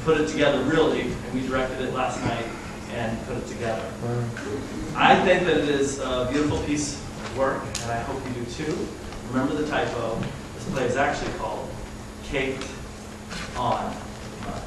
put it together really, and we directed it last night and put it together. I think that it is a beautiful piece of work, and I hope you do too. Remember the typo. This play is actually called Caked on Mud.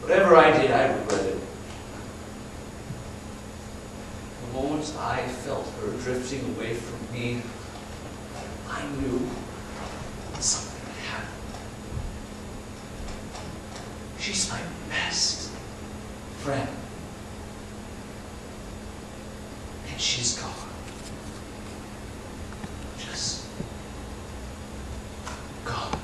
Whatever I did, I regret it. The moment I felt her drifting away from me, I knew something had happened. She's my best friend. And she's gone. Just gone.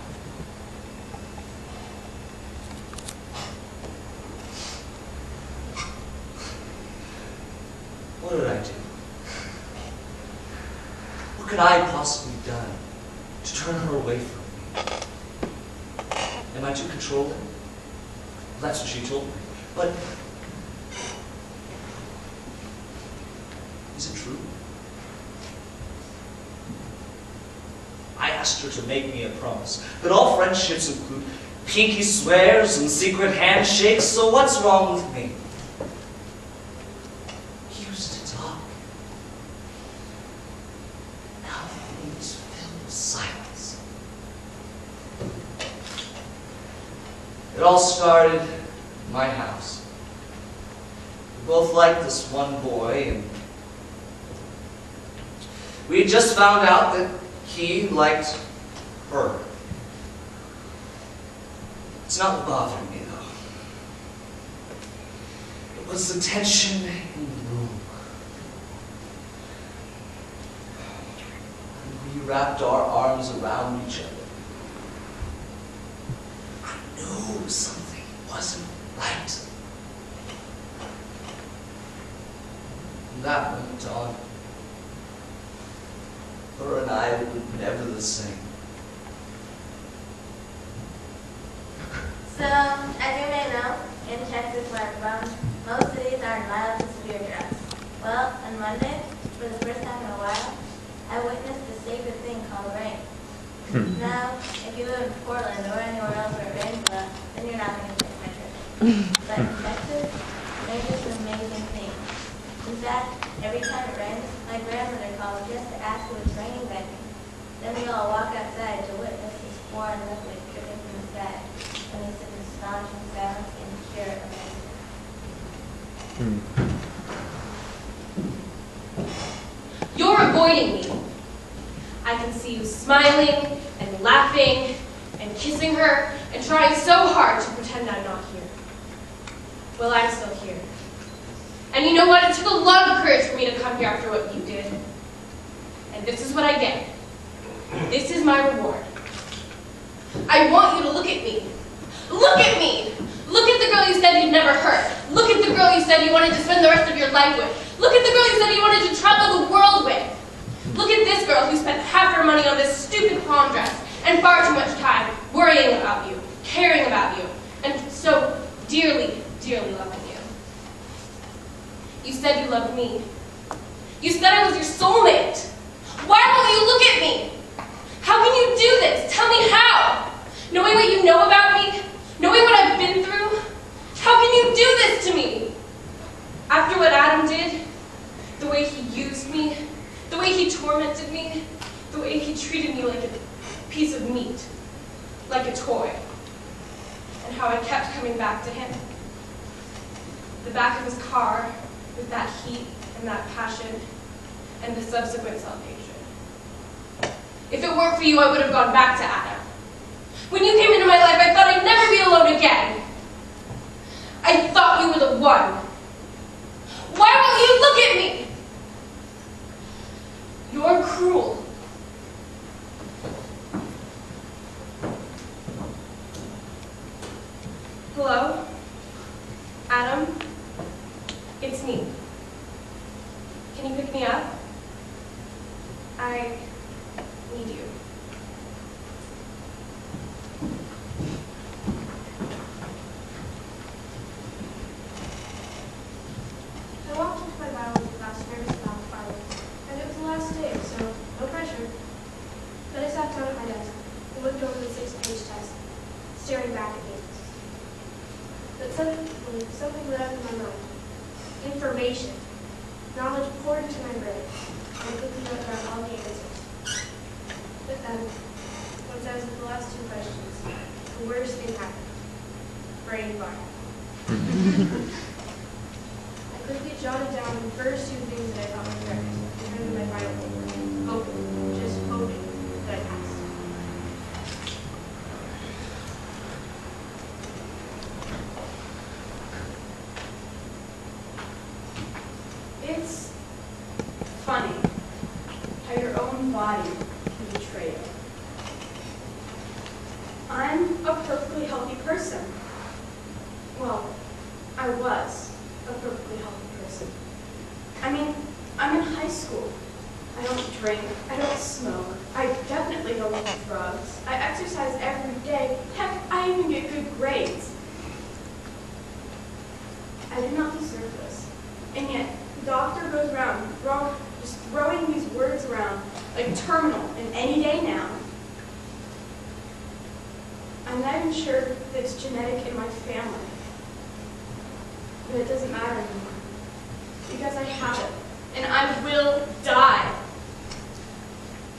What did I do? What could I have possibly done to turn her away from me? Am I too controlling? Well, that's what she told me. But is it true? I asked her to make me a promise, but all friendships include pinky swears and secret handshakes, so what's wrong with me? It all started in my house. We both liked this one boy, and we had just found out that he liked her. It's not what bothered me, though. It was the tension in the room. We wrapped our arms around each other. I knew something wasn't right. From that moment on, her and I were never the same. So, as you may know, in Texas where I'm from, most cities are mild to severe droughts. Well, on Monday, for the first time in a while, I witnessed a sacred thing called rain. Now, if you live in Portland or anywhere else where it rains a lot, then you're not going to take my trip. But in Texas, rain is an amazing thing. In fact, every time it rains, my grandmother calls just to ask who it's raining back in. Then we all walk outside to witness this foreign liquid dripping from the sky. And we sit in astonishing silence in pure amazement. You're avoiding me. I can see you smiling and laughing and kissing her and trying so hard to pretend I'm not here. Well, I'm still here. And you know what? It took a lot of courage for me to come here after what you did. And this is what I get. This is my reward. I want you to look at me. Look at me! Look at the girl you said you'd never hurt. Look at the girl you said you wanted to spend the rest of your life with. Look at the girl you said you wanted to travel the world with. Look at this girl who spent half her money on this stupid prom dress and far too much time worrying about you, caring about dearly, dearly loving you. You said you loved me. You said I was your soulmate. Why won't you look at me? How can you do this? Tell me how. Knowing what you know about me, knowing what I've been through, how can you do this to me? After what Adam did, the way he used me, the way he tormented me, the way he treated me like a piece of meat, like a toy, and how I kept coming back to him. The back of his car with that heat and that passion and the subsequent salvation. If it weren't for you, I would have gone back to Adam. When you came into my life, I thought I'd never be alone again. I thought you were the one. Why won't you look at me? You're cruel. Hello? Adam? It's me. Can you pick me up? I need you. I walked into my biology class nervous about Friday, and it was the last day, so no pressure. Then I sat down at my desk and looked over the 6-page test, staring back at me. But suddenly, something lit up in my mind. Information. Knowledge poured into my brain, and I quickly wrote down all the answers. But then, once I was at the last 2 questions, the worst thing happened. Brain fart. I quickly jotted down the first 2 things that I thought were correct and turned to my final paper, hoping, just hoping, that I passed. It's funny how your own body can betray you. I'm a perfectly healthy person. Well, I was a perfectly healthy person. I mean, I'm in high school. I don't drink, I don't smoke, I definitely don't do drugs. I exercise every day. Heck, I even get good grades. I did not deserve this. And yet, the doctor goes around just throwing these words around like terminal and any day now. I'm not even sure that it's genetic in my family. But it doesn't matter anymore. Because I have it. And I will die.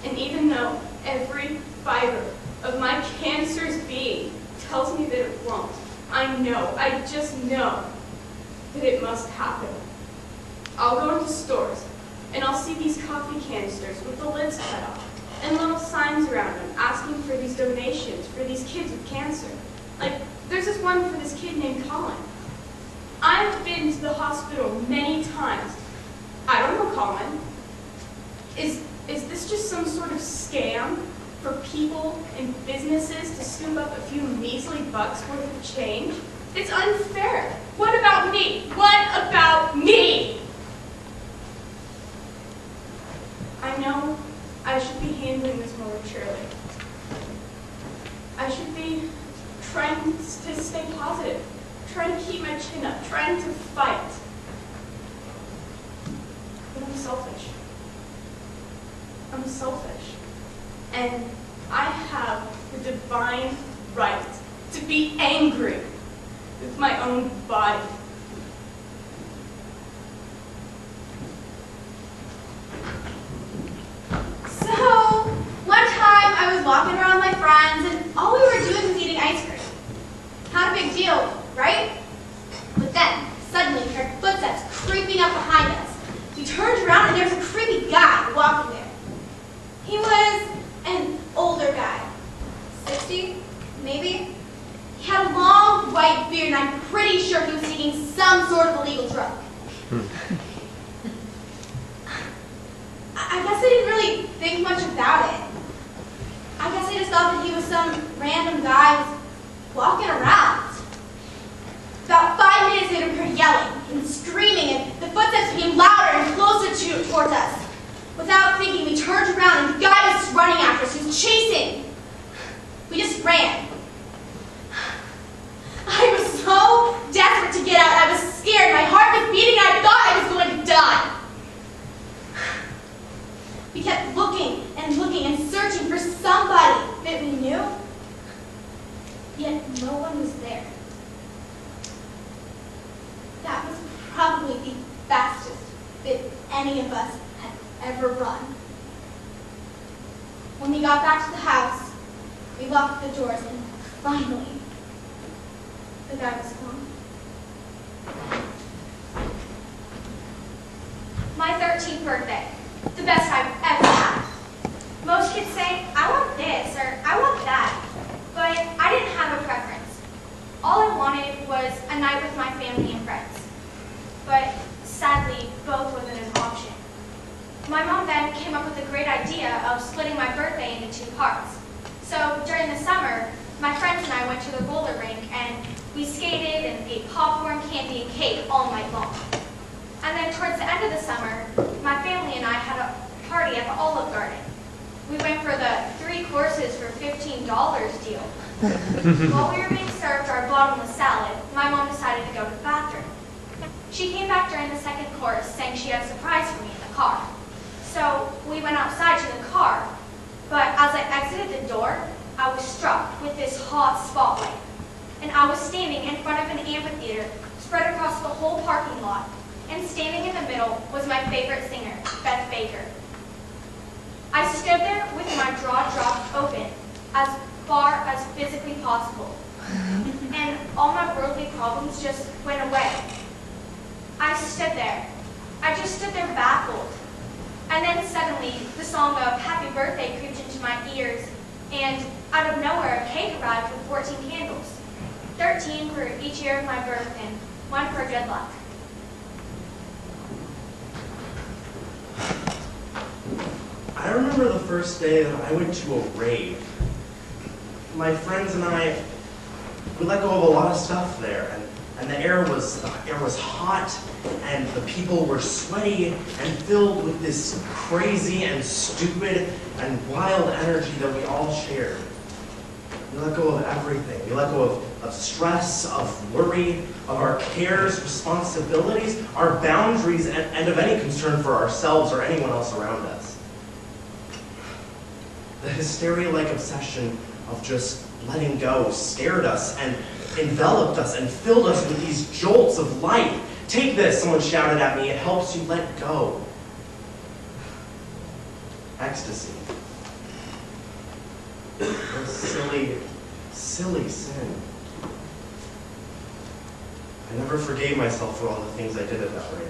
And even though every fiber of my cancer's being tells me that it won't, I just know that it must happen. I'll go into stores, and I'll see these coffee canisters with the lids cut off, and little signs around them asking for these donations for these kids with cancer. Like, there's this one for this kid named Colin. I've been to the hospital many times. I don't know Colin. Is this just some sort of scam for people and businesses to scoop up a few measly bucks worth of change? It's unfair. What about me? What about me? I know I should be handling this more maturely. I should be trying to stay positive, trying to keep my chin up, trying to fight. But I'm selfish. I'm selfish. And I have the divine right to be angry with my own body. So, one time I was walking around with my friends and all we were doing was eating ice cream. Not a big deal, right? But then, suddenly we heard footsteps creeping up behind us. We turned around and there was a creepy guy walking there. He was an older guy, 60, maybe. He had a long white beard and I'm pretty sure he was taking some sort of illegal drug. I guess I didn't really think much about it. I guess I just thought that he was some random guy who was walking around. About 5 minutes later, we heard yelling and screaming, and the footsteps became louder and closer towards us. Without thinking, we turned around, and the guy was running after us. He was chasing. We just ran. I was so yet no one was there. That was probably the fastest that any of us had ever run. When we got back to the house, we locked the doors and finally, the guy was gone. My 13th birthday, the best I've ever had. Most kids say, I want this or I want that, but I didn't have a preference. All I wanted was a night with my family and friends. But sadly, both wasn't an option. My mom then came up with a great idea of splitting my birthday into 2 parts. So during the summer, my friends and I went to the roller rink and we skated and ate popcorn, candy, and cake all night long. And then towards the end of the summer, my family and I had a party at the Olive Garden. We went for the 3 courses for $15 deal. While we were being served our bottomless salad, my mom decided to go to the bathroom. She came back during the 2nd course saying she had a surprise for me in the car. So we went outside to the car, but as I exited the door, I was struck with this hot spotlight. And I was standing in front of an amphitheater spread across the whole parking lot. And standing in the middle was my favorite singer, Beth Baker. I stood there with my jaw dropped open, as far as physically possible. And all my worldly problems just went away. I stood there. I just stood there baffled. And then suddenly, the song of Happy Birthday creeped into my ears, and out of nowhere, a cake arrived with 14 candles. 13 for each year of my birth, and 1 for good luck. I remember the first day that I went to a rave. My friends and I, we let go of a lot of stuff there, and the air was hot, and the people were sweaty and filled with this crazy and stupid and wild energy that we all shared. We let go of everything. We let go of stress, of worry, of our cares, responsibilities, our boundaries, and of any concern for ourselves or anyone else around us. The hysteria-like obsession of just letting go scared us and enveloped us and filled us with these jolts of life. Take this, someone shouted at me, it helps you let go. Ecstasy. A silly, silly sin. I never forgave myself for all the things I did at that rate.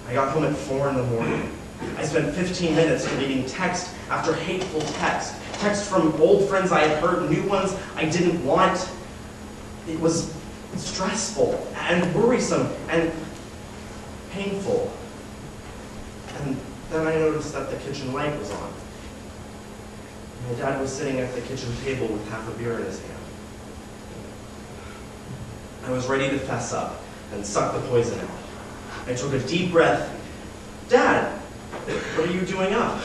I got home at 4 in the morning. I spent 15 minutes deleting text after hateful text. Text from old friends I had heard, new ones I didn't want. It was stressful and worrisome and painful. And then I noticed that the kitchen light was on. My dad was sitting at the kitchen table with half a beer in his hand. I was ready to fess up and suck the poison out. I took a deep breath. Dad, what are you doing up?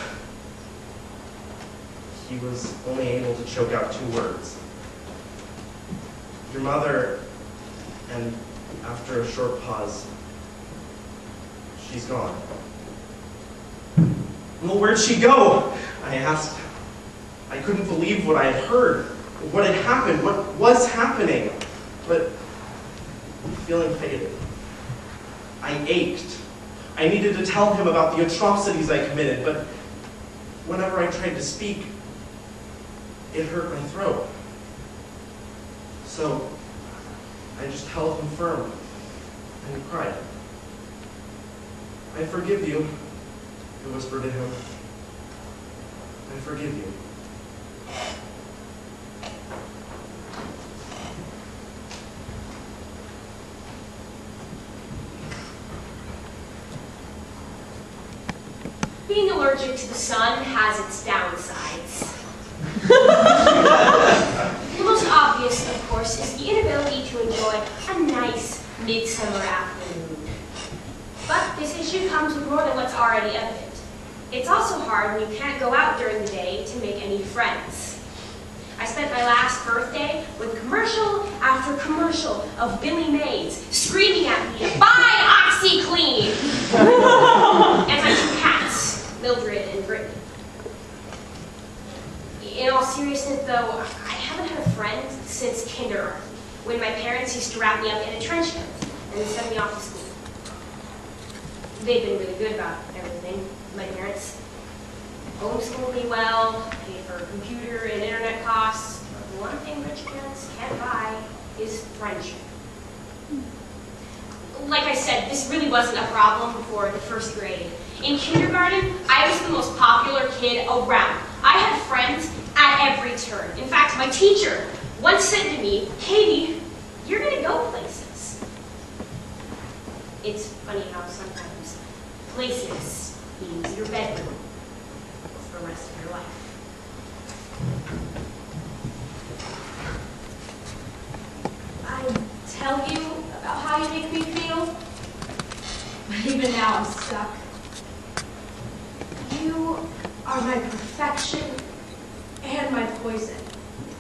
He was only able to choke out 2 words. Your mother, and after a short pause, she's gone. Well, where'd she go? I asked. I couldn't believe what I had heard, what had happened, what was happening. But the feeling faded. I ached. I needed to tell him about the atrocities I committed, but whenever I tried to speak, it hurt my throat. So I just held him firm and cried. I forgive you, I whispered to him. I forgive you. Being allergic to the sun has its downsides. The most obvious, of course, is the inability to enjoy a nice midsummer afternoon. But this issue comes with more than what's already evident. It's also hard when you can't go out during the day to make any friends. I spent my last birthday with commercial after commercial of Billy Mays screaming at me to buy OxyClean! And my 2 cats, Mildred and Brittany. In all seriousness, though, I haven't had a friend since kindergarten, when my parents used to wrap me up in a trench coat and then send me off to school. They've been really good about everything. My parents homeschooled me well, paid for computer and internet costs. But the one thing rich parents can't buy is friendship. Like I said, this really wasn't a problem before the first grade. In kindergarten, I was the most popular kid around. I had friends at every turn. In fact, my teacher once said to me, "Katie, you're gonna go places." It's funny how sometimes places means your bedroom for the rest of your life. I tell you about how you make me feel, but even now I'm stuck. You are my perfection and my poison.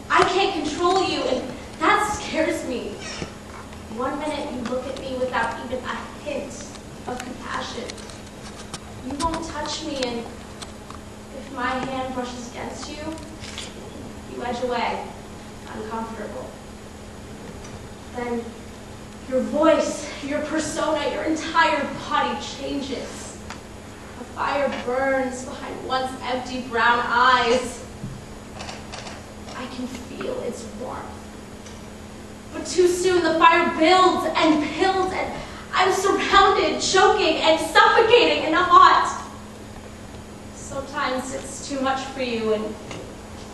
I can't control you, and that scares me. One minute you look at me without even a hint of compassion. You won't touch me, and if my hand brushes against you, you edge away, uncomfortable. Then your voice, your persona, your entire body changes. A fire burns behind one's empty brown eyes. I can feel its warmth. But too soon the fire builds and builds, and I'm surrounded, choking and suffocating in the hot. Sometimes it's too much for you and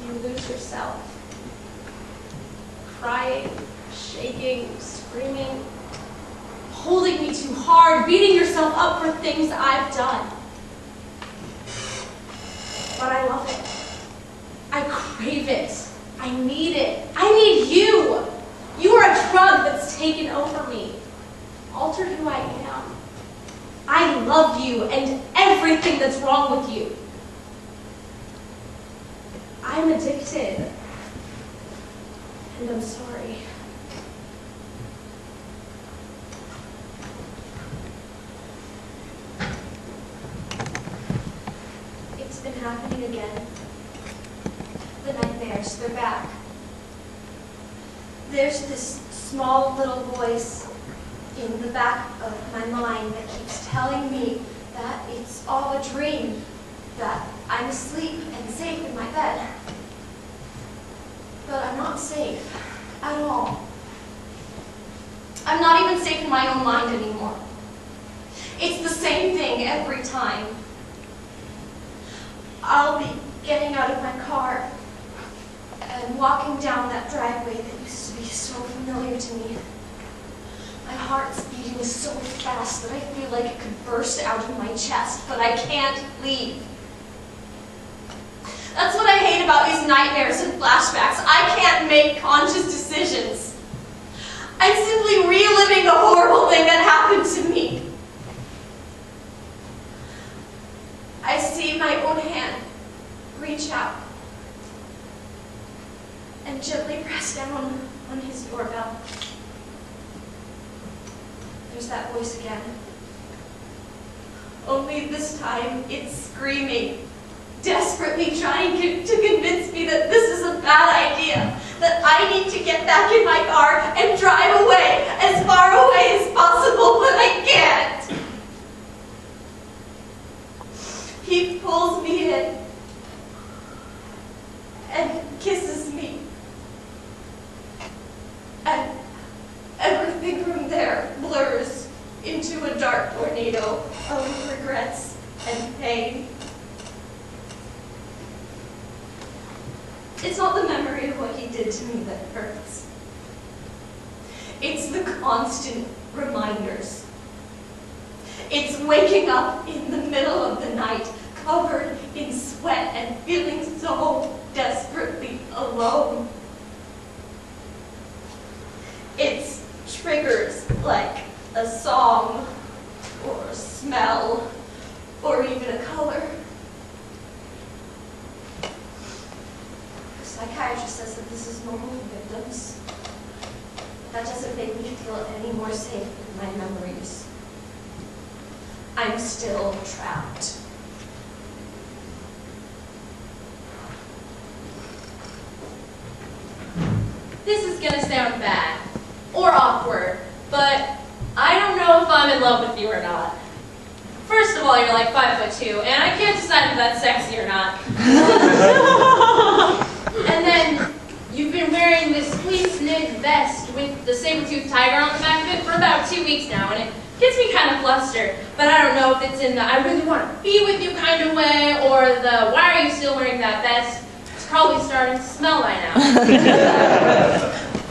you lose yourself. Crying, shaking, screaming, holding me too hard, beating yourself up for things I've done. But I love it. I crave it. I need it. I need you. You are a drug that's taken over me, altered who I am. I love you and everything that's wrong with you. I'm addicted, and I'm sorry. It's been happening again. The nightmares, they're back. There's this small little voice in the back of my mind that keeps telling me that it's all a dream, that I'm asleep and safe in my bed. But I'm not safe at all. I'm not even safe in my own mind anymore. It's the same thing every time. I'll be getting out of my car and walking down that driveway that used to be so familiar to me. My heart's beating so fast that I feel like it could burst out of my chest, but I can't leave. That's what I hate about these nightmares and flashbacks. I can't make conscious decisions. I'm simply reliving the horrible thing that happened to me. I see my own hand reach out and gently press down on his doorbell. There's that voice again. Only this time it's screaming, desperately trying to convince me that this is a bad idea, that I need to get back in my car and drive away, as far away as possible, but I can't. He pulls me in and kisses me. And everything from there blurs into a dark tornado of regrets and pain. It's not the memory of what he did to me that hurts. It's the constant reminders. It's waking up in the middle of the night, covered in sweat and feeling so desperately alone. It's triggers like a song, or a smell, or even a color. The psychiatrist says that this is normal in victims. That doesn't make me feel any more safe in my memories. I'm still trapped. This is gonna sound bad or awkward, but I don't know if I'm in love with you or not. First of all, you're like 5'2", and I can't decide if that's sexy or not. And then you've been wearing this fleece knit vest with the saber-toothed tiger on the back of it for about 2 weeks now, and it gets me kind of flustered. But I don't know if it's in the I really want to be with you kind of way, or the why are you still wearing that vest? It's probably starting to smell by now.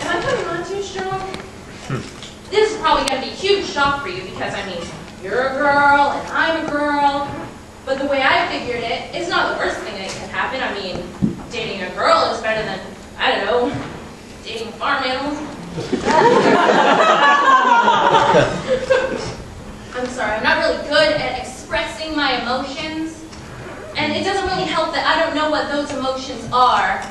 Am I coming on too strong? This is probably going to be a huge shock for you because, I mean, you're a girl and I'm a girl. But the way I figured it, it's not the worst thing that can happen. I mean, dating a girl is better than, I don't know, dating farm animals. I'm sorry, I'm not really good at expressing my emotions. And it doesn't really help that I don't know what those emotions are.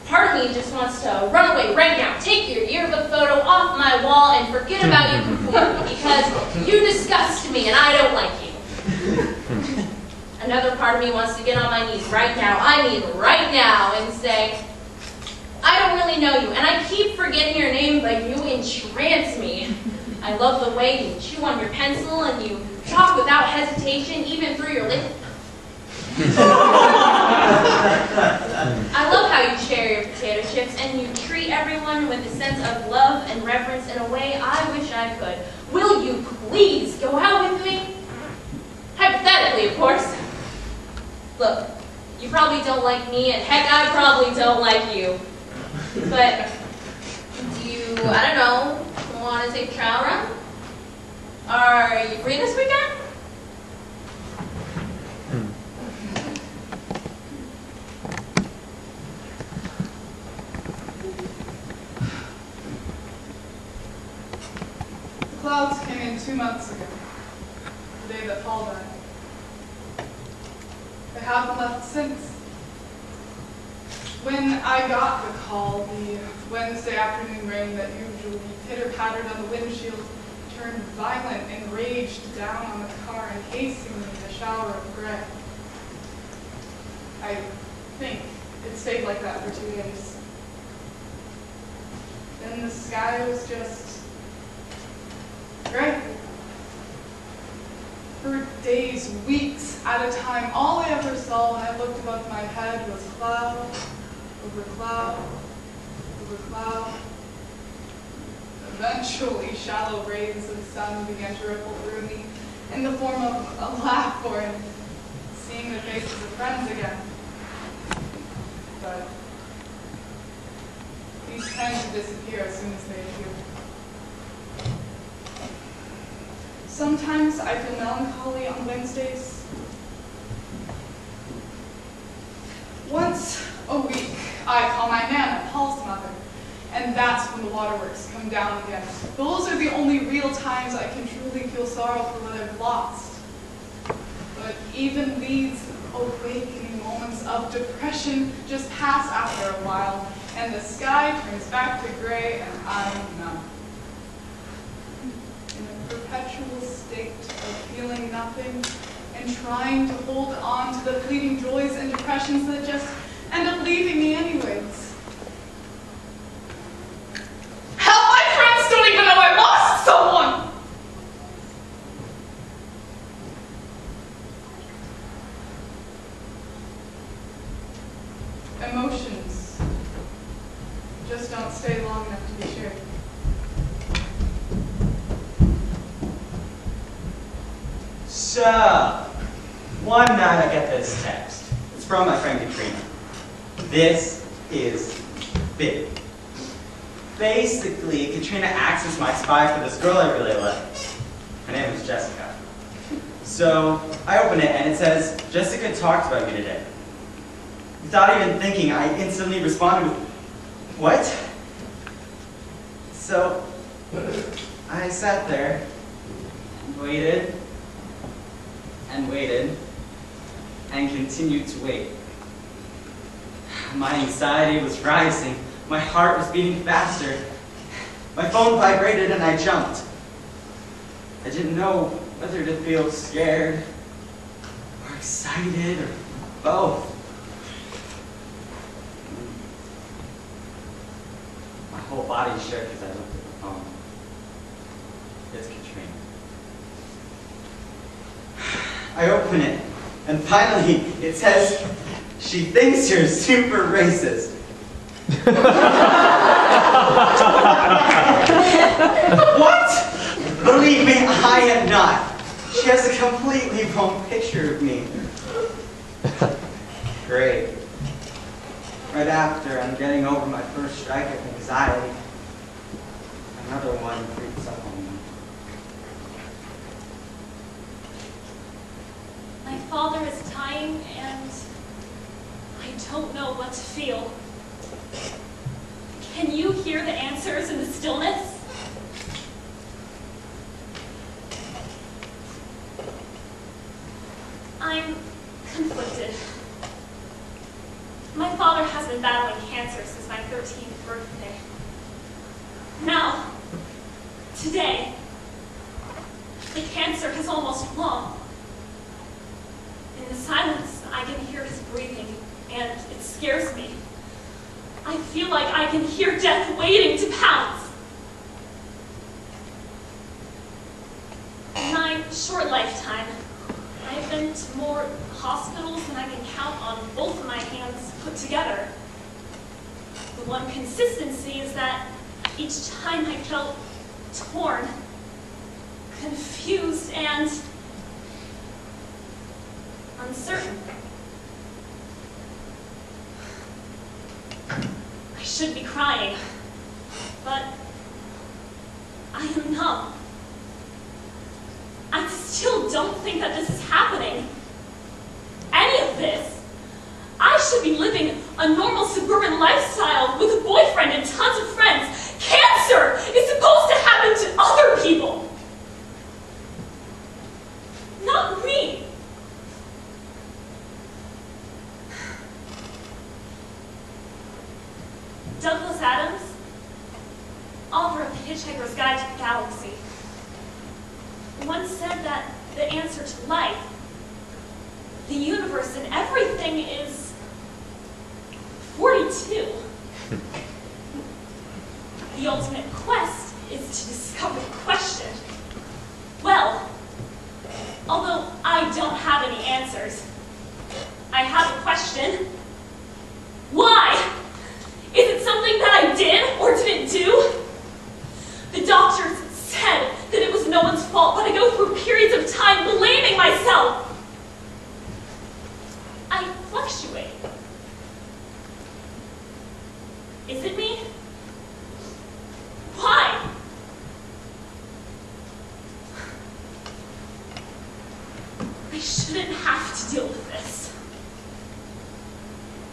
Part of me just wants to run away right now, take your yearbook photo off my wall, and forget about you completely because you disgust me and I don't like you. Another part of me wants to get on my knees right now, I mean right now, and say, I don't really know you, and I keep forgetting your name, but you entrance me. I love the way you chew on your pencil and you talk without hesitation, even through your lip. I love how you share your potato chips and you treat everyone with a sense of love and reverence in a way I wish I could. Will you please go out with me? Hypothetically, of course. Look, you probably don't like me, and heck, I probably don't like you. But do you, I don't know, want to take a trial run? Are you free this weekend? The clouds came in 2 months ago, the day that Paul died. They haven't left since. When I got the call, the Wednesday afternoon rain that usually pitter-pattered on the windshield turned violent and raged down on the car, encasing me in a shower of gray. I think it stayed like that for 2 days. Then the sky was just gray. For days, weeks at a time, all I ever saw when I looked above my head was cloud over cloud over cloud. Eventually, shallow rays of sun began to ripple through me in the form of a laugh or seeing the faces of friends again. But these tend to disappear as soon as they appear. Sometimes I feel melancholy on Wednesdays. Once a week, I call my Nana, Paul's mother, and that's when the waterworks come down again. Those are the only real times I can truly feel sorrow for what I've lost. But even these awakening moments of depression just pass after a while, and the sky turns back to gray, and I'm numb. In a perpetual state of feeling nothing and trying to hold on to the fleeting joys and depressions that just end up leaving me anyways. Hell, my friends don't even know I lost someone! Emotions just don't stay long enough to be shared. So, one night I get this text. It's from my friend Katrina. This is big. Basically, Katrina acts as my spy for this girl I really like. Her name is Jessica. So, I open it and it says, Jessica talked about you today. Without even thinking, I instantly responded with, what? So, I sat there and waited and waited and continued to wait. My anxiety was rising. My heart was beating faster. My phone vibrated and I jumped. I didn't know whether to feel scared or excited or both. My whole body body shook as I looked at the phone. It's Katrina. I open it, and finally it says, she thinks you're super racist. What? Believe me, I am not. She has a completely wrong picture of me. Great. Right after I'm getting over my first strike of anxiety, another one creeps up on me. My father is dying, and I don't know what to feel. Can you hear the answers in the stillness? I'm conflicted. My father has been battling cancer since my 13th birthday. Now, today, the cancer has almost won. In the silence, I can hear his breathing, and it scares me. I feel like I can hear death waiting to pounce. In my short lifetime, I've been to more hospitals than I can count on both of my hands put together. The one consistency is that each time I felt torn, confused, and uncertain. I should be crying, but I am numb. I still don't think that this is happening. Any of this. I should be living a normal suburban lifestyle with a boyfriend and tons of friends. Cancer is supposed to happen to other people. Not me. Douglas Adams, author of The Hitchhiker's Guide to the Galaxy, once said that the answer to life, the universe, and everything is 42. The ultimate quest is to discover the question. Well, although I don't have any answers, I have a question. Why? Is it something that I did or didn't do? The doctors said that it was no one's fault, but I go through periods of time blaming myself. I fluctuate. Is it me? Why? I shouldn't have to deal with this.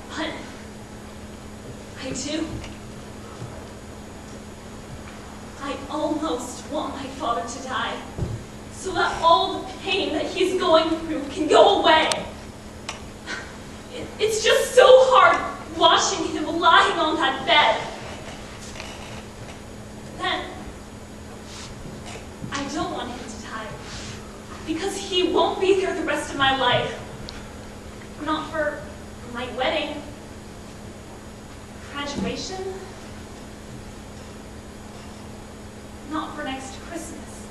But I do. I almost want my father to die, so that all the pain that he's going through can go away. It's just so hard watching him lying on that bed. Then, I don't want him to die, because he won't be there the rest of my life. Not for my wedding, graduation, not for next Christmas.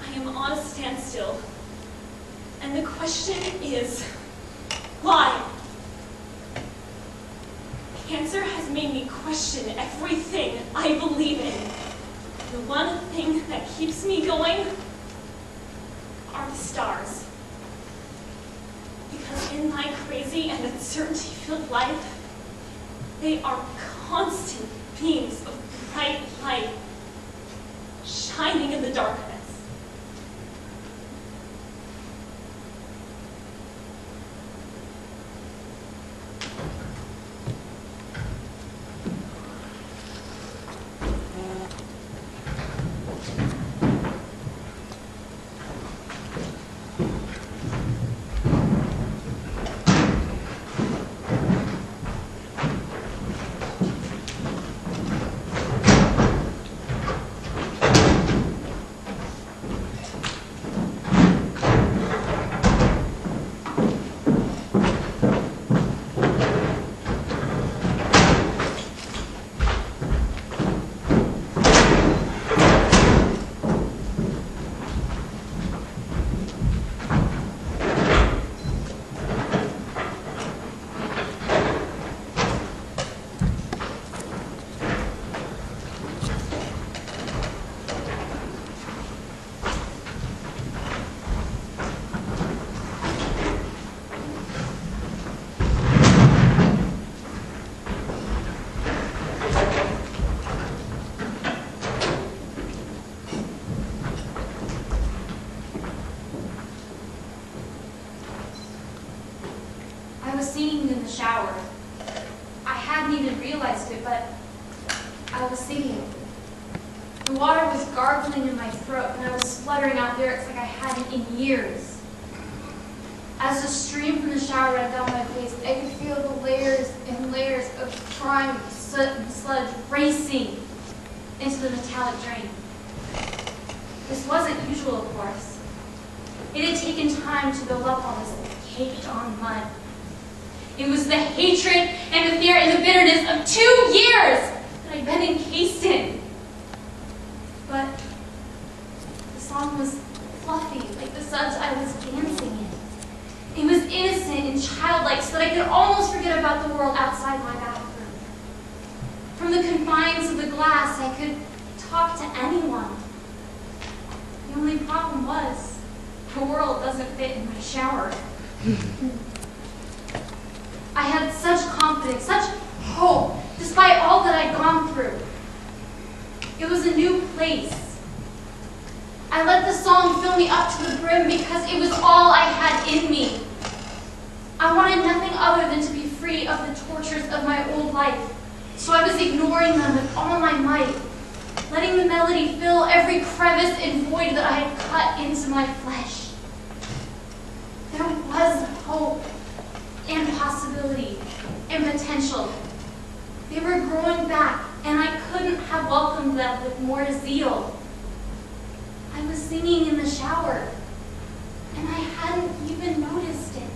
I am on a standstill, and the question is, why? Cancer has made me question everything I believe in. The one thing that keeps me going are the stars. Because in my crazy and uncertainty-filled life, they are constant beams of bright light shining in the darkness. shower. I hadn't even realized it, but I was singing. The water was gargling in my throat, and I was spluttering out lyrics like I hadn't in years. As the stream from the shower ran down my face, I could feel the layers and layers of grime, soot, and sludge racing into the metallic drain. This wasn't usual, of course. It had taken time to build up all this caked-on mud. It was the hatred and the fear and the bitterness of 2 years that I'd been encased in. But the song was fluffy, like the suds I was dancing in. It was innocent and childlike, so that I could almost forget about the world outside my bathroom. From the confines of the glass, I could talk to anyone. The only problem was, the world doesn't fit in my shower. I had such confidence, such hope, despite all that I'd gone through. It was a new place. I let the song fill me up to the brim because it was all I had in me. I wanted nothing other than to be free of the tortures of my old life, so I was ignoring them with all my might, letting the melody fill every crevice and void that I had cut into my flesh. There was hope and possibility and potential. They were growing back, and I couldn't have welcomed them with more zeal. I was singing in the shower, and I hadn't even noticed it.